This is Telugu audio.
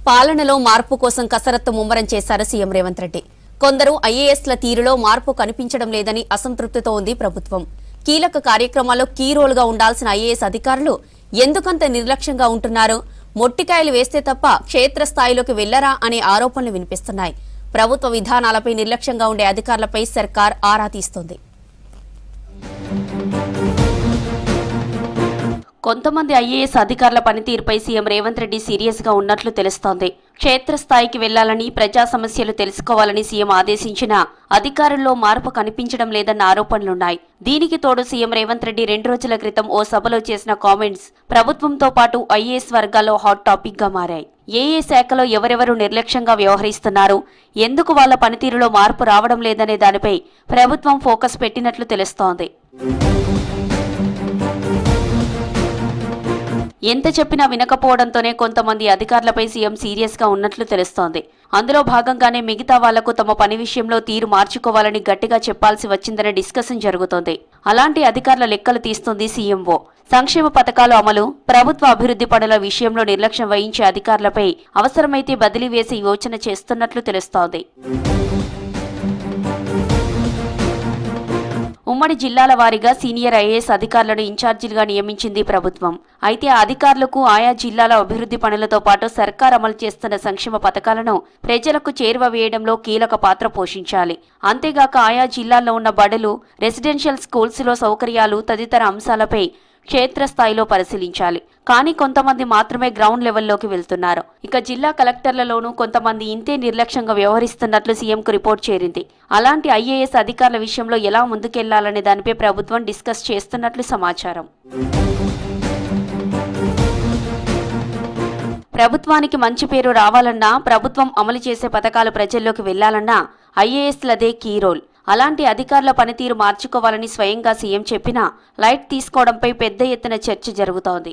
పాలనలో మార్పు కోసం కసరత్తు ముమ్మరం చేశారు సీఎం రేవంత్ రెడ్డి. కొందరు ఐఏఎస్ల తీరులో మార్పు కనిపించడం లేదని అసంతృప్తితో ఉంది ప్రభుత్వం. కీలక కార్యక్రమాల్లో కీ రోల్గా ఉండాల్సిన ఐఏఎస్ అధికారులు ఎందుకంత నిర్లక్ష్యంగా ఉంటున్నారు? మొట్టికాయలు వేస్తే తప్ప క్షేత్రస్థాయిలోకి వెళ్లరా అనే ఆరోపణలు వినిపిస్తున్నాయి. ప్రభుత్వ విధానాలపై నిర్లక్ష్యంగా ఉండే అధికారులపై సర్కార్ ఆరా తీస్తోంది. కొంతమంది ఐఏఎస్ అధికారుల పనితీరుపై సీఎం రేవంత్ రెడ్డి సీరియస్ గా ఉన్నట్లు తెలుస్తోంది. క్షేత్రస్థాయికి వెళ్లాలని, ప్రజా సమస్యలు తెలుసుకోవాలని సీఎం ఆదేశించినా అధికారుల్లో మార్పు కనిపించడం లేదన్న ఆరోపణలున్నాయి. దీనికి తోడు సీఎం రేవంత్ రెడ్డి 2 రోజుల క్రితం ఓ సభలో చేసిన కామెంట్స్ ప్రభుత్వంతో పాటు ఐఏఎస్ వర్గాల్లో హాట్ టాపిక్ గా మారాయి. ఏ శాఖలో ఎవరెవరు నిర్లక్ష్యంగా వ్యవహరిస్తున్నారు, ఎందుకు వాళ్ల పనితీరులో మార్పు రావడం లేదనే దానిపై ప్రభుత్వం ఫోకస్ పెట్టినట్లు తెలుస్తోంది. ఎంత చెప్పినా వినకపోవడంతోనే కొంతమంది అధికారులపై సీఎం సీరియస్ గా ఉన్నట్లు తెలుస్తోంది. అందులో భాగంగానే మిగతా వాళ్లకు తమ పని విషయంలో తీరు మార్చుకోవాలని గట్టిగా చెప్పాల్సి వచ్చిందనే డిస్కషన్ జరుగుతోంది. అలాంటి అధికారుల లెక్కలు తీస్తుంది సీఎంఓ. సంక్షేమ పథకాలు అమలు, ప్రభుత్వ అభివృద్ధి పనుల విషయంలో నిర్లక్ష్యం వహించే అధికారులపై అవసరమైతే బదిలీ వేసి యోచన చేస్తున్నట్లు తెలుస్తోంది. ఉమ్మడి జిల్లాల వారీగా సీనియర్ ఐఏఎస్ అధికారులను ఇన్ఛార్జీలుగా నియమించింది ప్రభుత్వం. అయితే ఆ అధికారులకు ఆయా జిల్లాల అభివృద్ధి పనులతో పాటు సర్కార్ అమలు చేస్తున్న సంక్షేమ పథకాలను ప్రజలకు చేరువ వేయడంలో కీలక పాత్ర పోషించాలి. అంతేగాక ఆయా జిల్లాల్లో ఉన్న బడులు, రెసిడెన్షియల్ స్కూల్స్లో సౌకర్యాలు తదితర అంశాలపై క్షేత్రస్థాయిలో పరిశీలించాలి. కానీ కొంతమంది మాత్రమే గ్రౌండ్ లెవెల్లోకి వెళ్తున్నారు. ఇక జిల్లా కలెక్టర్లలోనూ కొంతమంది ఇంతే నిర్లక్ష్యంగా వ్యవహరిస్తున్నట్లు సీఎంకు రిపోర్ట్ చేరింది. అలాంటి ఐఏఎస్ అధికారుల విషయంలో ఎలా ముందుకెళ్లాలనే దానిపై ప్రభుత్వం డిస్కస్ చేస్తున్నట్లు సమాచారం. ప్రభుత్వానికి మంచి పేరు రావాలన్నా, ప్రభుత్వం అమలు చేసే పథకాలు ప్రజల్లోకి వెళ్లాలన్నా ఐఏఎస్లదే కీ రోల్. అలాంటి అధికారుల పనితీరు మార్చుకోవాలని స్వయంగా సీఎం చెప్పినా లైట్ తీసుకోవడంపై పెద్ద ఎత్తున చర్చ జరుగుతోంది.